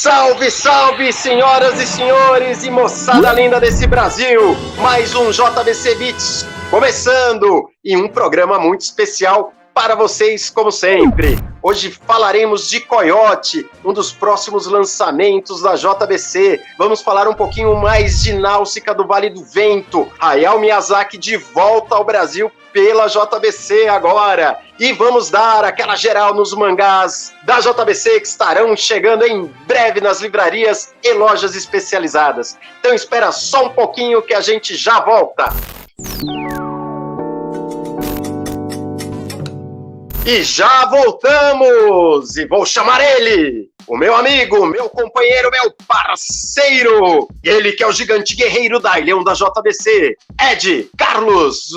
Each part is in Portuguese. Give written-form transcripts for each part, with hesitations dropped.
Salve, salve, senhoras e senhores e moçada linda desse Brasil! Mais um JBC Beats começando e um programa muito especial para vocês, como sempre. Hoje falaremos de Coyote, um dos próximos lançamentos da JBC. Vamos falar um pouquinho mais de Náusica do Vale do Vento. Hayao Miyazaki de volta ao Brasil pela JBC agora. E vamos dar aquela geral nos mangás da JBC que estarão chegando em breve nas livrarias e lojas especializadas. Então espera só um pouquinho que a gente já volta. E já voltamos! E vou chamar ele, o meu amigo, meu companheiro, meu parceiro, ele que é o gigante guerreiro da Ilhão da JBC, Ed Carlos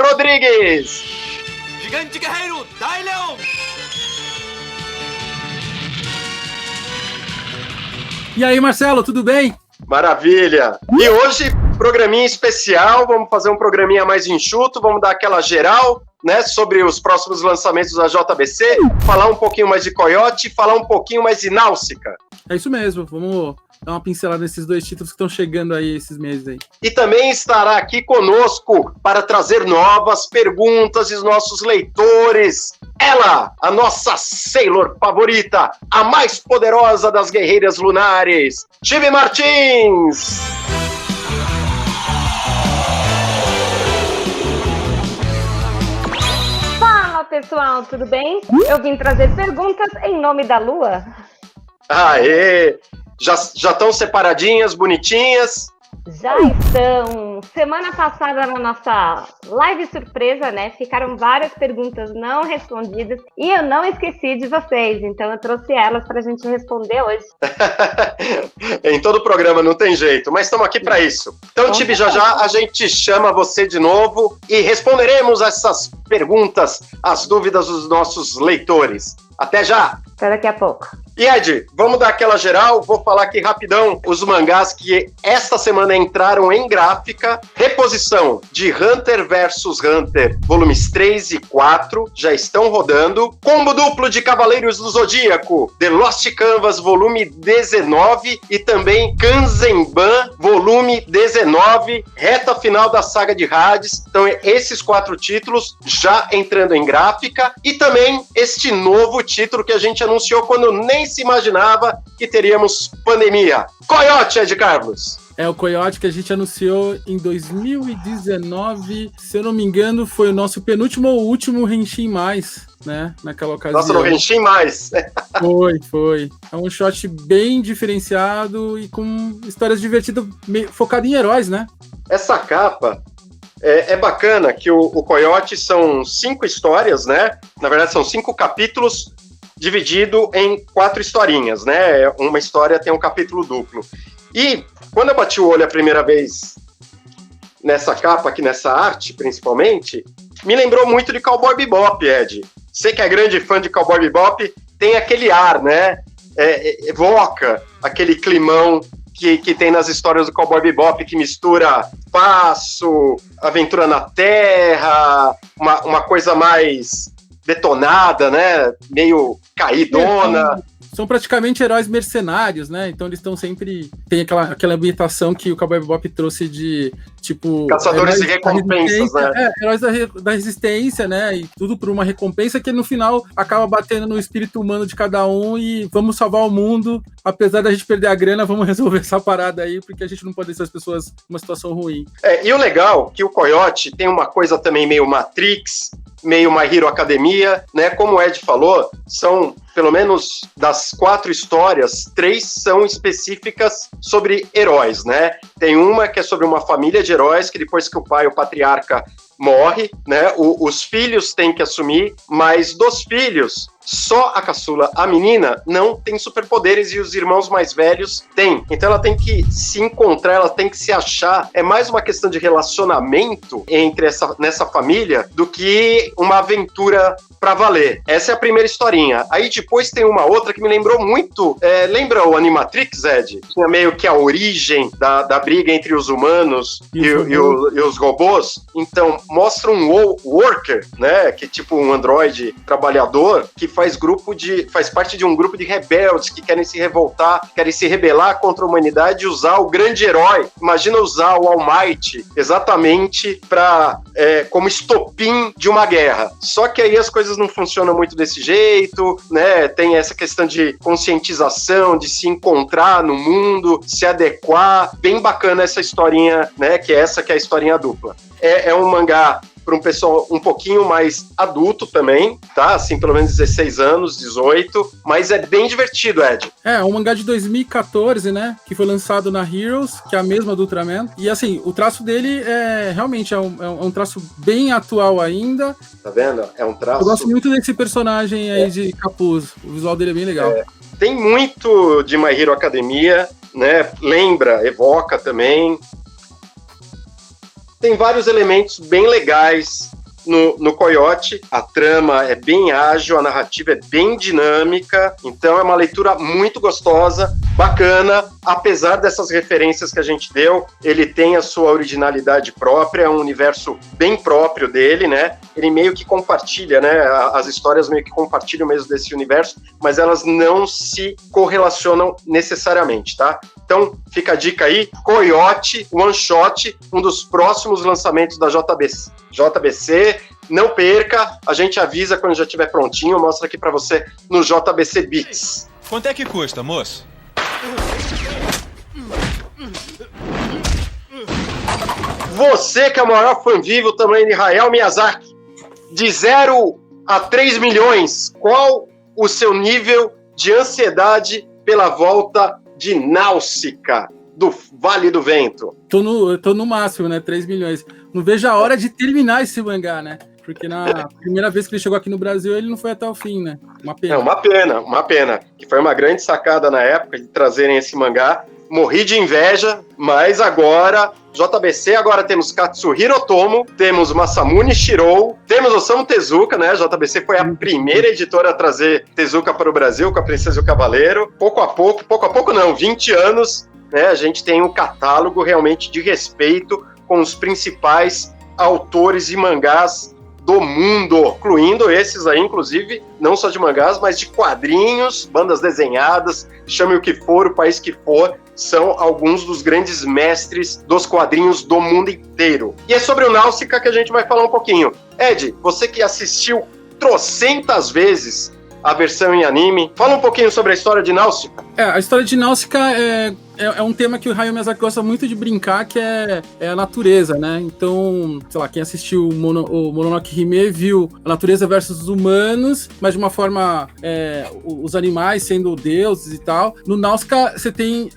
Rodrigues. Gigante guerreiro da Ilhão! E aí, Marcelo, tudo bem? Maravilha! E hoje, programinha especial, vamos fazer um programinha mais enxuto, vamos dar aquela geral, né, sobre os próximos lançamentos da JBC, falar um pouquinho mais de Coyote, falar um pouquinho mais de Náusica. É isso mesmo, vamos dar uma pincelada nesses dois títulos que estão chegando aí esses meses aí. E também estará aqui conosco para trazer novas perguntas dos nossos leitores. Ela, a nossa Sailor favorita, a mais poderosa das guerreiras lunares, Chibi Martins! Fala pessoal, tudo bem? Eu vim trazer perguntas em nome da Lua. Aê! Já estão separadinhas, bonitinhas? Já estão. Semana passada na nossa live surpresa, né? Ficaram várias perguntas não respondidas e eu não esqueci de vocês, então eu trouxe elas pra gente responder hoje. Em todo programa não tem jeito, mas estamos aqui para isso. Então, Tibi, já a gente chama você de novo e responderemos essas perguntas, as dúvidas dos nossos leitores. Até já! Até daqui a pouco. E Ed, vamos dar aquela geral, vou falar aqui rapidão os mangás que esta semana entraram em gráfica. Reposição de Hunter vs Hunter, volumes 3 e 4, já estão rodando. Combo duplo de Cavaleiros do Zodíaco, The Lost Canvas, volume 19 e também Kanzenban, volume 19, reta final da saga de Hades. Então esses 4 títulos já entrando em gráfica e também este novo título que a gente anunciou quando nem se imaginava que teríamos pandemia. Coyote, Ed Carlos. É o Coyote que a gente anunciou em 2019, se eu não me engano, foi o nosso penúltimo ou último Henshin Mais, né? Naquela ocasião. Nossa, no Henshin Mais. Foi. É um shot bem diferenciado e com histórias divertidas, focado em heróis, né? Essa capa é bacana, que o Coyote são 5 histórias, né? Na verdade, são 5 capítulos dividido em 4 historinhas, né? Uma história tem um capítulo duplo. E quando eu bati o olho a primeira vez nessa capa, aqui nessa arte, principalmente, me lembrou muito de Cowboy Bebop, Ed. Você que é grande fã de Cowboy Bebop, tem aquele ar, né? Evoca aquele climão que tem nas histórias do Cowboy Bebop, que mistura passo, aventura na terra, uma coisa mais detonada, né? Meio caidona. São praticamente heróis mercenários, né? Então eles estão sempre... Tem aquela ambientação que o Cowboy Bebop trouxe de, tipo... Caçadores de recompensas, né? Heróis da resistência, né? E tudo por uma recompensa que no final acaba batendo no espírito humano de cada um e vamos salvar o mundo. Apesar da gente perder a grana, vamos resolver essa parada aí, porque a gente não pode deixar as pessoas numa situação ruim. E o legal é que o Coyote tem uma coisa também meio Matrix, meio My Hero Academia, né? Como o Ed falou, são, pelo menos das 4 histórias, 3 são específicas sobre heróis, né? Tem uma que é sobre uma família de heróis, que depois que o pai, o patriarca, morre, né? Os filhos têm que assumir, mas dos filhos, só a caçula, a menina, não tem superpoderes e os irmãos mais velhos têm. Então ela tem que se encontrar, ela tem que se achar. É mais uma questão de relacionamento nessa família do que uma aventura pra valer. Essa é a primeira historinha. Aí depois tem uma outra que me lembrou muito. Lembra o Animatrix, Ed? Tinha meio que a origem da briga entre os humanos e os robôs. Então, mostra um worker, né, que é tipo um androide trabalhador, que faz parte de um grupo de rebeldes que querem se revoltar, querem se rebelar contra a humanidade e usar o grande herói. Imagina usar o All Might exatamente como estopim de uma guerra. Só que aí as coisas não funcionam muito desse jeito, né? Tem essa questão de conscientização, de se encontrar no mundo, se adequar. Bem bacana essa historinha, né? Que é a historinha dupla. É um mangá para um pessoal um pouquinho mais adulto também, tá? Assim, pelo menos 16 anos, 18, mas é bem divertido, Ed. É um mangá de 2014, né? Que foi lançado na Heroes, que é a mesma do Ultraman. E assim, o traço dele realmente é um traço bem atual ainda. Tá vendo? É um traço... Eu gosto muito desse personagem aí de capuz. O visual dele é bem legal. Tem muito de My Hero Academia, né? Lembra, evoca também. Tem vários elementos bem legais no Coyote. A trama é bem ágil, a narrativa é bem dinâmica, então é uma leitura muito gostosa, bacana. Apesar dessas referências que a gente deu, ele tem a sua originalidade própria, é um universo bem próprio dele, né? Ele meio que compartilha, né? As histórias meio que compartilham mesmo desse universo, mas elas não se correlacionam necessariamente, tá? Então, fica a dica aí, Coyote, One Shot, um dos próximos lançamentos da JBC. Não perca, a gente avisa quando já estiver prontinho, mostra aqui pra você no JBC Beats. Quanto é que custa, moço? Você que é o maior fã vivo também de Hayao Miyazaki, de 0 a 3 milhões, qual o seu nível de ansiedade pela volta de Náusica, do Vale do Vento? Eu tô no máximo, né? 3 milhões. Não vejo a hora de terminar esse mangá, né? Porque na primeira vez que ele chegou aqui no Brasil, ele não foi até o fim, né? Uma pena. Uma pena. Que foi uma grande sacada na época de trazerem esse mangá. Morri de inveja, mas agora, JBC, agora temos Katsuhiro Otomo, temos Masamune Shirou, temos Osamu Tezuka, né? JBC foi a primeira editora a trazer Tezuka para o Brasil, com a Princesa e o Cavaleiro. Pouco a pouco não, 20 anos, né? A gente tem um catálogo realmente de respeito com os principais autores de mangás do mundo, incluindo esses aí, inclusive, não só de mangás, mas de quadrinhos, bandas desenhadas, chame o que for, o país que for, são alguns dos grandes mestres dos quadrinhos do mundo inteiro. E é sobre o Náusica que a gente vai falar um pouquinho. Ed, você que assistiu trocentas vezes a versão em anime, fala um pouquinho sobre a história de Náusica. A história de Náusica é um tema que o Hayao Miyazaki gosta muito de brincar, que é a natureza, né? Então, sei lá, quem assistiu o Mononoke Hime viu a natureza versus os humanos, mas de uma forma, os animais sendo deuses e tal. No Náusica, você tem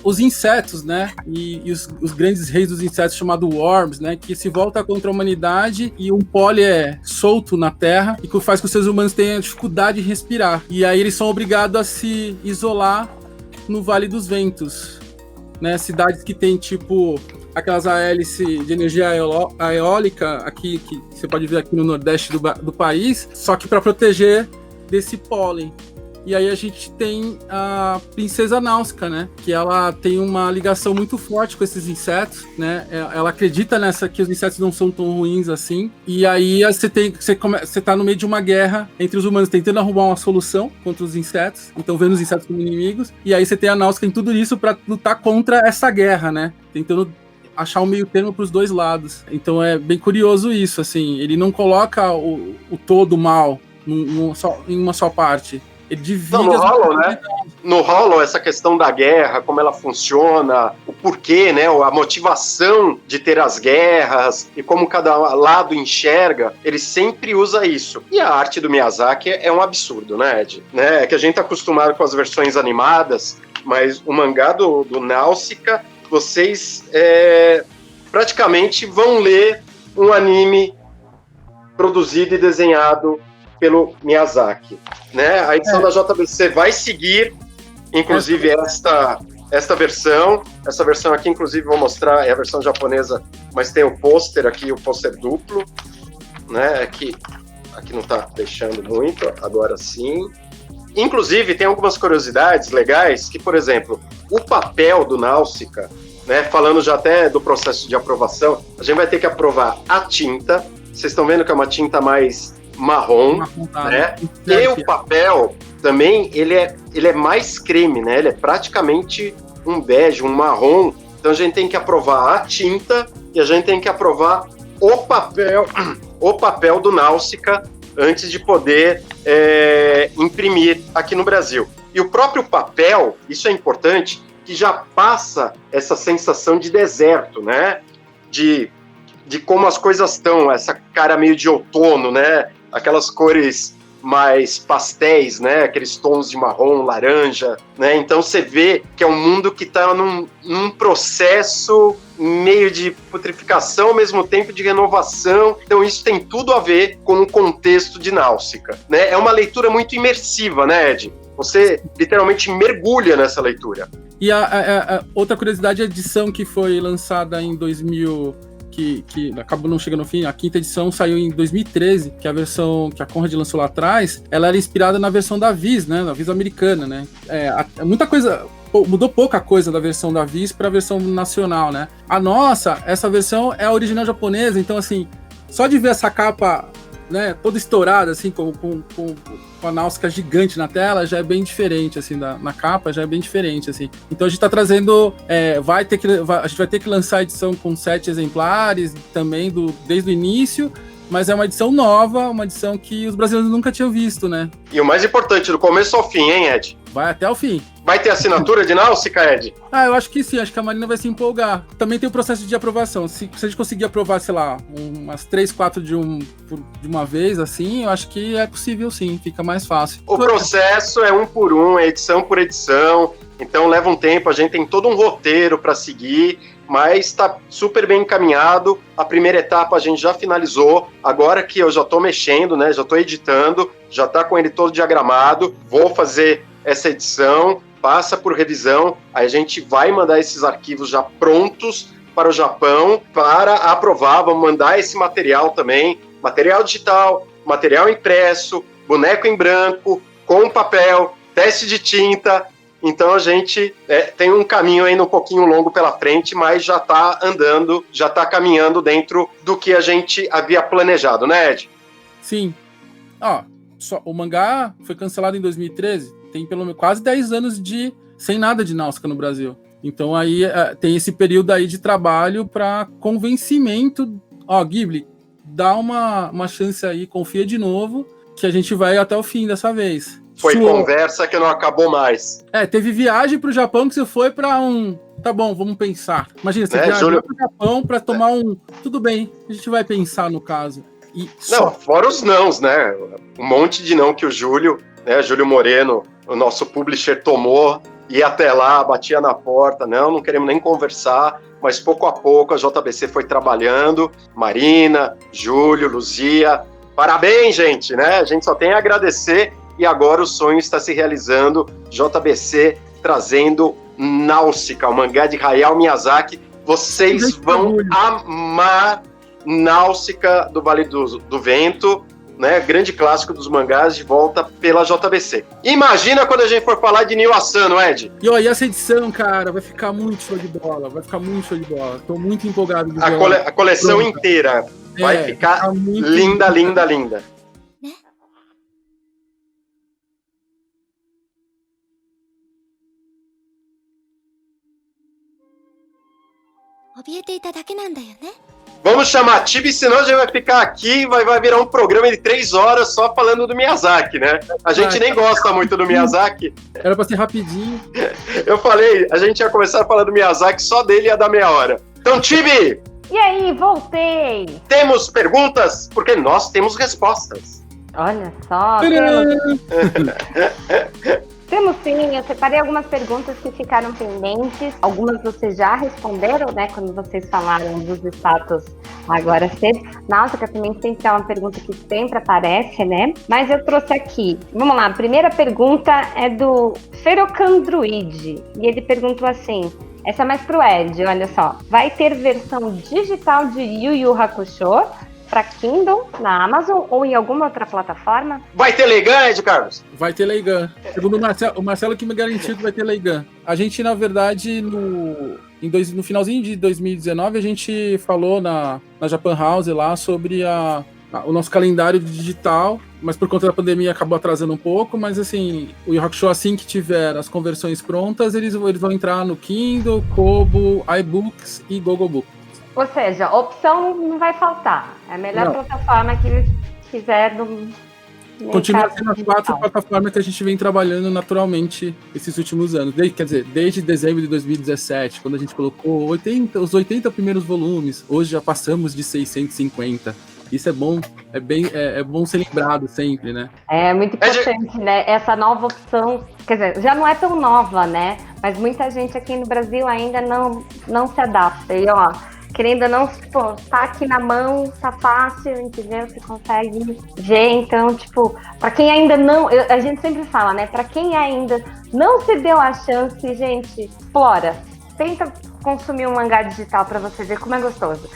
os insetos, né? E os grandes reis dos insetos, chamados Worms, né? Que se volta contra a humanidade e um pólen é solto na Terra e que faz com que os seres humanos tenham dificuldade de respirar. E aí eles são obrigados a se isolar no Vale dos Ventos, né? Cidades que tem tipo aquelas hélices de energia eólica aqui, que você pode ver aqui no nordeste do país, só que para proteger desse pólen. E aí a gente tem a Princesa Náusica, né? Que ela tem uma ligação muito forte com esses insetos, né? Ela acredita que os insetos não são tão ruins assim. E aí você tá no meio de uma guerra entre os humanos, tentando arrumar uma solução contra os insetos. Então vendo os insetos como inimigos. E aí você tem a Náusica em tudo isso para lutar contra essa guerra, né? Tentando achar um meio termo para os dois lados. Então é bem curioso isso, assim. Ele não coloca o todo mal em uma só parte. Ele divide. Não, no Hollow, né? No Hollow, essa questão da guerra, como ela funciona, o porquê, né? A motivação de ter as guerras e como cada lado enxerga, ele sempre usa isso. E a arte do Miyazaki é um absurdo, né, Ed? É que a gente tá acostumado com as versões animadas, mas o mangá do Náusica, vocês praticamente vão ler um anime produzido e desenhado pelo Miyazaki, né? A edição da JBC vai seguir, inclusive, esta versão. Essa versão aqui, inclusive, vou mostrar, é a versão japonesa, mas tem o pôster aqui, o pôster duplo, né? Aqui não tá deixando muito, agora sim. Inclusive, tem algumas curiosidades legais, que, por exemplo, o papel do Náusica né? Falando já até do processo de aprovação, a gente vai ter que aprovar a tinta. Vocês estão vendo que é uma tinta mais marrom, né? E o papel também, ele é mais creme, né? Ele é praticamente um bege, um marrom. Então a gente tem que aprovar a tinta e a gente tem que aprovar o papel do Náusica antes de poder imprimir aqui no Brasil. E o próprio papel, isso é importante, que já passa essa sensação de deserto, né? De como as coisas estão, essa cara meio de outono, né? Aquelas cores mais pastéis, né? Aqueles tons de marrom, laranja, né? Então você vê que é um mundo que está num processo meio de putrificação, ao mesmo tempo de renovação. Então isso tem tudo a ver com o contexto de Náusica, né? É uma leitura muito imersiva, né, Ed? Você literalmente mergulha nessa leitura. E a outra curiosidade, a edição que foi lançada em 2000... Que acabou não chegando no fim, a quinta edição saiu em 2013, que a versão que a Conrad lançou lá atrás, ela era inspirada na versão da Viz, né, na Viz americana, né, muita coisa, mudou pouca coisa da versão da Viz para a versão nacional, né, essa versão é a original japonesa, então assim, só de ver essa capa, né, toda estourada, assim, com a Náusica gigante na tela, já é bem diferente, assim, na capa, já é bem diferente, assim. Então a gente tá trazendo, a gente vai ter que lançar a edição com 7 exemplares, também, desde o início, mas é uma edição nova, uma edição que os brasileiros nunca tinham visto, né? E o mais importante, do começo ao fim, hein, Ed? Vai até o fim. Vai ter assinatura de Náusica, Ed? Eu acho que sim, acho que a Marina vai se empolgar. Também tem o processo de aprovação. Se a gente conseguir aprovar, sei lá, umas 3, 4 de uma vez, assim, eu acho que é possível sim, fica mais fácil. O processo é um por um, é edição por edição, então leva um tempo, a gente tem todo um roteiro para seguir, mas está super bem encaminhado. A primeira etapa a gente já finalizou, agora que eu já estou mexendo, né, já estou editando, já está com ele todo diagramado, vou fazer essa edição, passa por revisão, aí a gente vai mandar esses arquivos já prontos para o Japão para aprovar, vamos mandar esse material também, material digital, material impresso, boneco em branco, com papel, teste de tinta. Então a gente tem um caminho ainda um pouquinho longo pela frente, mas já está andando, já está caminhando dentro do que a gente havia planejado, né, Ed? Sim. O mangá foi cancelado em 2013, tem pelo menos quase 10 anos sem nada de Náusica no Brasil. Então aí tem esse período aí de trabalho para convencimento. Ghibli, dá uma chance aí, confia de novo, que a gente vai até o fim dessa vez. Foi conversa que não acabou mais. Teve viagem pro Japão que você foi pra tá bom, vamos pensar. Imagina, você viajou pro Japão pra tomar tudo bem, a gente vai pensar no caso. Não, fora os nãos, né? Um monte de não que o Júlio, né? Júlio Moreno, o nosso publisher, tomou, ia até lá, batia na porta, não queremos nem conversar, mas pouco a pouco a JBC foi trabalhando, Marina, Júlio, Luzia, parabéns, gente, né? A gente só tem a agradecer. E agora o sonho está se realizando, JBC trazendo Náusica, o mangá de Hayao Miyazaki. Vocês vão amar Náusica do Vale do Vento, né? Grande clássico dos mangás, de volta pela JBC. Imagina quando a gente for falar de Nio Asano, Ed. E essa edição, cara, vai ficar muito show de bola, Tô muito empolgado de ver a coleção inteira vai ficar linda, linda, linda. 怯えていただけなんだよね。 Vamos chamar a Tibi, senão a gente vai ficar aqui e vai virar um programa de 3 horas só falando do Miyazaki, né? A gente nem gosta muito do Miyazaki. Era pra ser rapidinho. Eu falei, a gente ia começar a falar do Miyazaki, só dele ia dar meia hora. Então, Tibi! E aí, voltei! Temos perguntas? Porque nós temos respostas. Olha só, temos sim, eu separei algumas perguntas que ficaram pendentes. Algumas vocês já responderam, né? Quando vocês falaram dos status agora cedo. Náusica também sempre é uma pergunta que sempre aparece, né? Mas eu trouxe aqui. Vamos lá, a primeira pergunta é do Ferocandroid. E ele perguntou assim: essa é mais pro Ed, olha só. Vai ter versão digital de Yu Yu Hakusho? para Kindle na Amazon ou em alguma outra plataforma? Vai ter Leigan, Ed Carlos? Vai ter Leigan. Segundo o Marcelo que me garantiu que vai ter Leigan. A gente, na verdade, no finalzinho de 2019, a gente falou na Japan House lá sobre o nosso calendário digital, mas por conta da pandemia acabou atrasando um pouco, mas assim, o Yu Hakusho, assim que tiver as conversões prontas, eles vão entrar no Kindle, Kobo, iBooks e Google Books. Ou seja, opção não vai faltar. É a melhor plataforma que eles fizeram. Continua sendo as 4 plataformas que a gente vem trabalhando naturalmente esses últimos anos. Desde dezembro de 2017, quando a gente colocou os 80 primeiros volumes, hoje já passamos de 650. Isso é bom, é bom ser lembrado sempre, né? É muito importante, né? Essa nova opção, quer dizer, já não é tão nova, né? Mas muita gente aqui no Brasil ainda não se adapta. E, ó, querendo ou não, tipo, tá aqui na mão, tá fácil, entendeu? Você consegue ver, então, tipo, pra quem ainda não... a gente sempre fala, né? Pra quem ainda não se deu a chance, gente, explora. Tenta consumir um mangá digital pra você ver como é gostoso.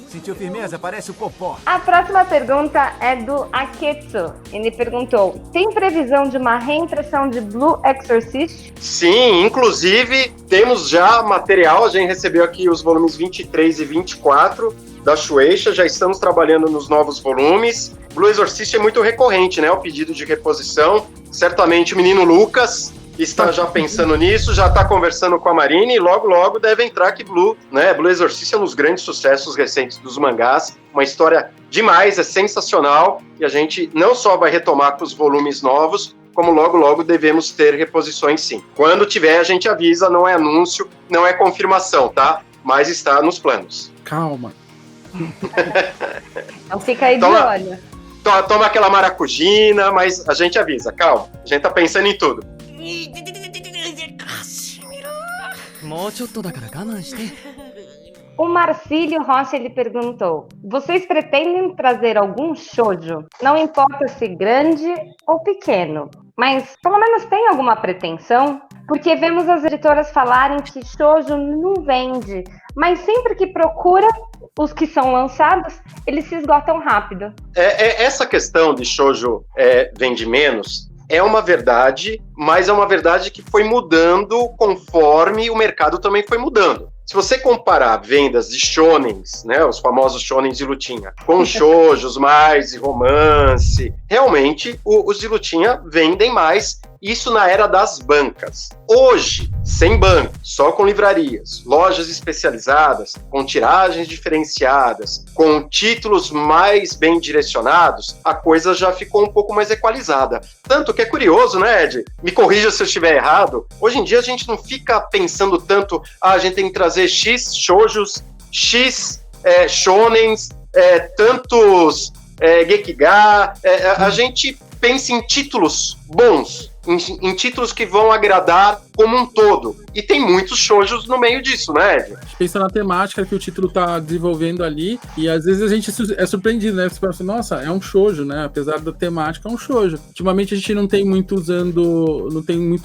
Sentiu firmeza? Parece o Popó. A próxima pergunta é do Aketsu. Ele perguntou: tem previsão de uma reimpressão de Blue Exorcist? Sim, inclusive temos já material, a gente recebeu aqui os volumes 23 e 24 da Shueisha, já estamos trabalhando nos novos volumes. Blue Exorcist é muito recorrente, né? O pedido de reposição. Certamente o menino Lucas está já pensando nisso, já está conversando com a Marine e logo deve entrar que Blue Exorcist é um dos grandes sucessos recentes dos mangás, uma história demais, é sensacional, e a gente não só vai retomar com os volumes novos, como logo devemos ter reposições sim. Quando tiver, a gente avisa, não é anúncio, não é confirmação, tá? Mas está nos planos. Calma. Então fica aí de olho. Toma aquela maracujina, mas a gente avisa, calma, a gente tá pensando em tudo. O Marcílio Rocha, ele perguntou: vocês pretendem trazer algum shoujo? Não importa se grande ou pequeno, mas pelo menos tem alguma pretensão? Porque vemos as editoras falarem que shoujo não vende, mas sempre que procura, os que são lançados, eles se esgotam rápido. Essa questão de shoujo vende menos é uma verdade, mas é uma verdade que foi mudando conforme o mercado também foi mudando. Se você comparar vendas de shonens, né, os famosos shonens de lutinha, com shoujos mais de romance, realmente os de lutinha vendem mais, isso na era das bancas. Hoje, sem banco, só com livrarias, lojas especializadas, com tiragens diferenciadas, com títulos mais bem direcionados, a coisa já ficou um pouco mais equalizada. Tanto que é curioso, né, Ed? Me corrija se eu estiver errado. Hoje em dia a gente não fica pensando tanto, a gente tem que trazer X shoujos, X shonens, tantos gekiga. A gente pensa em títulos bons, em títulos que vão agradar como um todo. E tem muitos shoujos no meio disso, né, Ed? A gente pensa na temática que o título tá desenvolvendo ali, e às vezes a gente é surpreendido, né? Você pensa, nossa, é um shoujo, né? Apesar da temática, é um shoujo. Ultimamente a gente não tem muito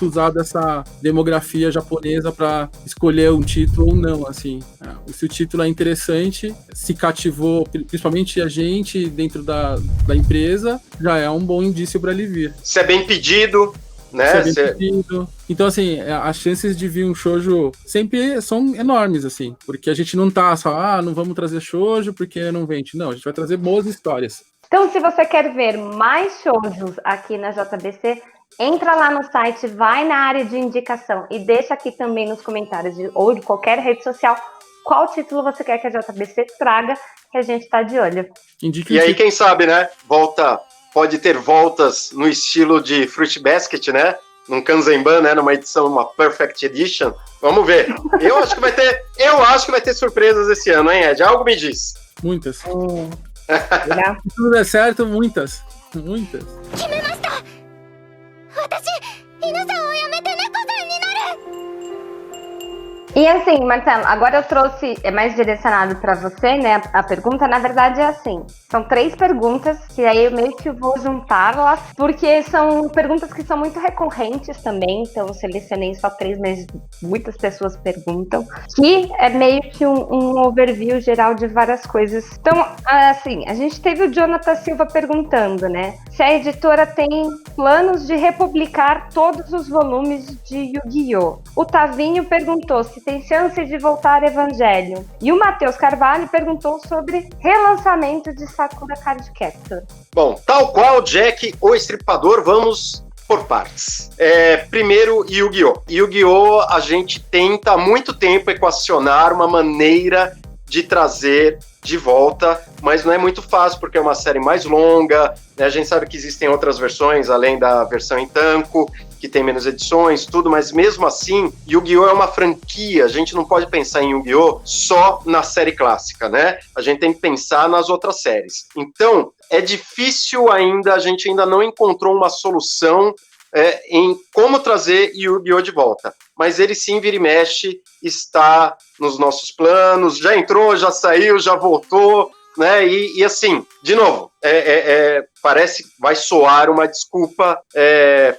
usado essa demografia japonesa para escolher um título ou não, assim. Se o título é interessante, se cativou, principalmente a gente dentro da empresa, já é um bom indício para ele vir. Se é bem pedido, né? Então, assim, as chances de vir um shoujo sempre são enormes, assim, porque a gente não tá só, não vamos trazer shoujo porque não vende. Não, a gente vai trazer boas histórias. Então, se você quer ver mais shoujos aqui na JBC, entra lá no site, vai na área de indicação e deixa aqui também nos comentários ou de qualquer rede social qual título você quer que a JBC traga, que a gente tá de olho. E aí, quem sabe, né? Pode ter voltas no estilo de Fruit Basket, né? Num Kanzenban, né? Numa edição, uma Perfect Edition. Vamos ver. Eu acho que vai ter surpresas esse ano, hein, Ed? Algo me diz. Muitas. Se tudo der certo, muitas. E assim, Marcelo, agora eu trouxe, é mais direcionado para você, né? A pergunta, na verdade, é assim. São 3 perguntas, que aí eu meio que vou juntá-las, porque são perguntas que são muito recorrentes também, então eu selecionei só 3, mas muitas pessoas perguntam, que é meio que um overview geral de várias coisas. Então, assim, a gente teve o Jonathan Silva perguntando, né? Se a editora tem planos de republicar todos os volumes de Yu-Gi-Oh! O Tavinho perguntou se tem chance de voltar Evangelho. E o Matheus Carvalho perguntou sobre relançamento de Sakura Card Captor. Bom, tal qual Jack o Estripador, vamos por partes. Primeiro, Yu-Gi-Oh! Yu-Gi-Oh! A gente tenta há muito tempo equacionar uma maneira de trazer de volta, mas não é muito fácil, porque é uma série mais longa, né? A gente sabe que existem outras versões, além da versão em tanco, que tem menos edições, tudo, mas mesmo assim, Yu-Gi-Oh! É uma franquia, a gente não pode pensar em Yu-Gi-Oh! Só na série clássica, né? A gente tem que pensar nas outras séries. Então, é difícil ainda, a gente ainda não encontrou uma solução em como trazer Yu-Gi-Oh! De volta. Mas ele sim, vira e mexe, está nos nossos planos, já entrou, já saiu, já voltou, né? E assim, de novo, parece que vai soar uma desculpa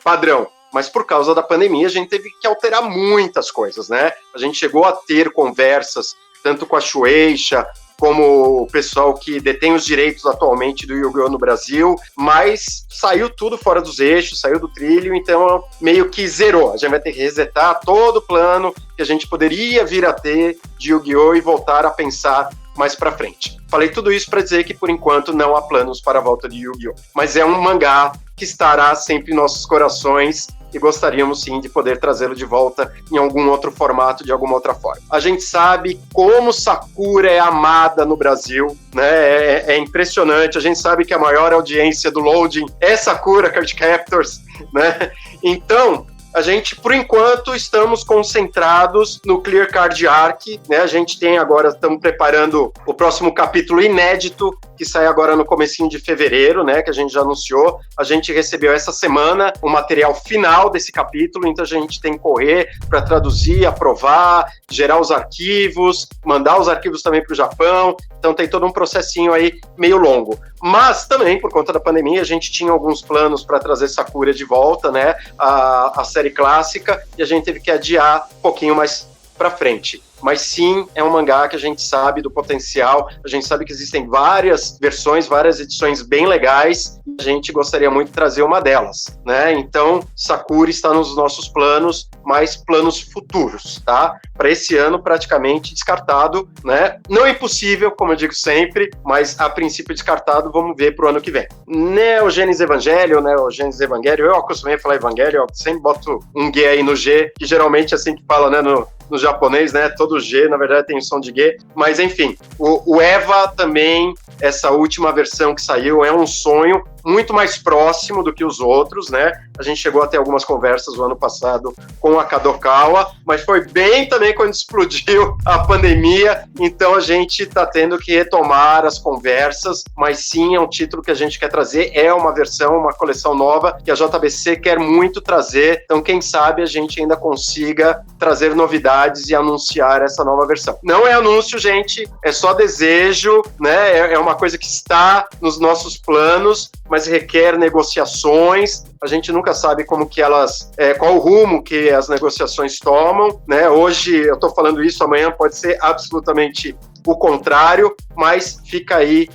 padrão, mas por causa da pandemia a gente teve que alterar muitas coisas, né? A gente chegou a ter conversas, tanto com a Shueisha, como o pessoal que detém os direitos atualmente do Yu-Gi-Oh! No Brasil, mas saiu tudo fora dos eixos, saiu do trilho, então meio que zerou. A gente vai ter que resetar todo o plano que a gente poderia vir a ter de Yu-Gi-Oh! E voltar a pensar mais pra frente. Falei tudo isso para dizer que, por enquanto, não há planos para a volta de Yu-Gi-Oh! Mas é um mangá que estará sempre em nossos corações e gostaríamos, sim, de poder trazê-lo de volta em algum outro formato, de alguma outra forma. A gente sabe como Sakura é amada no Brasil, né? É impressionante. A gente sabe que a maior audiência do Loading é Sakura Card Captors, né? Então, a gente, por enquanto, estamos concentrados no Clear Card Arc, né? A gente tem agora, estamos preparando o próximo capítulo inédito, que sai agora no comecinho de fevereiro, né? Que a gente já anunciou. A gente recebeu essa semana o material final desse capítulo, então a gente tem que correr para traduzir, aprovar, gerar os arquivos, mandar os arquivos também para o Japão. Então tem todo um processinho aí meio longo. Mas também, por conta da pandemia, a gente tinha alguns planos para trazer Sakura de volta, né? A série clássica, e a gente teve que adiar um pouquinho mais para frente. Mas sim, é um mangá que a gente sabe do potencial, a gente sabe que existem várias versões, várias edições bem legais, e a gente gostaria muito de trazer uma delas, né? Então, Sakura está nos nossos planos, mas planos futuros, tá? Para esse ano, praticamente descartado, né? Não é impossível, como eu digo sempre, mas a princípio descartado, vamos ver para o ano que vem. Neo Genesis Evangelion, eu acostumei a falar Evangelion, eu sempre boto um G aí no G, que geralmente é assim que fala, né, no japonês, né? Todo G, na verdade, tem o som de G. Mas, enfim, o Eva também, essa última versão que saiu, é um sonho muito mais próximo do que os outros, né? A gente chegou a ter algumas conversas no ano passado com a Kadokawa, mas foi bem também quando explodiu a pandemia, então a gente está tendo que retomar as conversas, mas sim, é um título que a gente quer trazer, é uma versão, uma coleção nova, que a JBC quer muito trazer, então quem sabe a gente ainda consiga trazer novidades e anunciar essa nova versão. Não é anúncio, gente, é só desejo, né? É uma coisa que está nos nossos planos, mas requer negociações. A gente nunca sabe como que elas, qual o rumo que as negociações tomam, né? Hoje eu estou falando isso, amanhã pode ser absolutamente o contrário, mas fica aí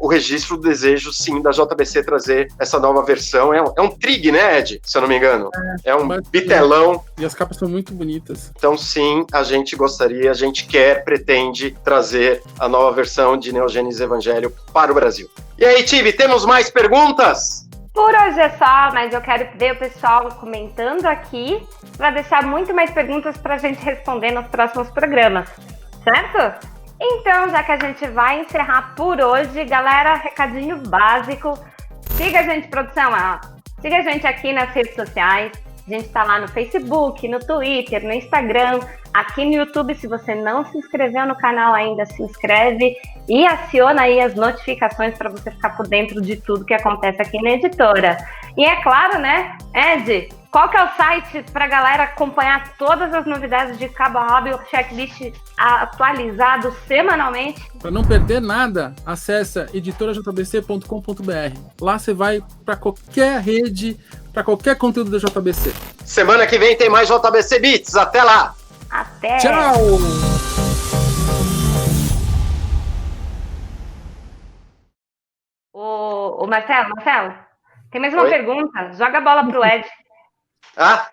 o registro do desejo, sim, da JBC trazer essa nova versão. É um trig, né, Ed? Se eu não me engano. É um bitelão. E as capas são muito bonitas. Então, sim, a gente gostaria, a gente pretende trazer a nova versão de Neo Genesis Evangelion para o Brasil. E aí, Tibi, temos mais perguntas? Por hoje é só, mas eu quero ver o pessoal comentando aqui para deixar muito mais perguntas para a gente responder nos próximos programas, certo? Então, já que a gente vai encerrar por hoje, galera, recadinho básico. Siga a gente, produção, siga a gente aqui nas redes sociais. A gente tá lá no Facebook, no Twitter, no Instagram, aqui no YouTube. Se você não se inscreveu no canal ainda, se inscreve e aciona aí as notificações para você ficar por dentro de tudo que acontece aqui na editora. E é claro, né, Ed, Qual que é o site para a galera acompanhar todas as novidades de cabo a rabo e o checklist atualizado semanalmente? Para não perder nada, acessa editorajbc.com.br. Lá você vai para qualquer rede, para qualquer conteúdo da JBC. Semana que vem tem mais JBC Beats. Até lá! Até! Tchau! Ô Marcelo, tem mais uma Oi? pergunta. Joga a bola pro Ed. Ah,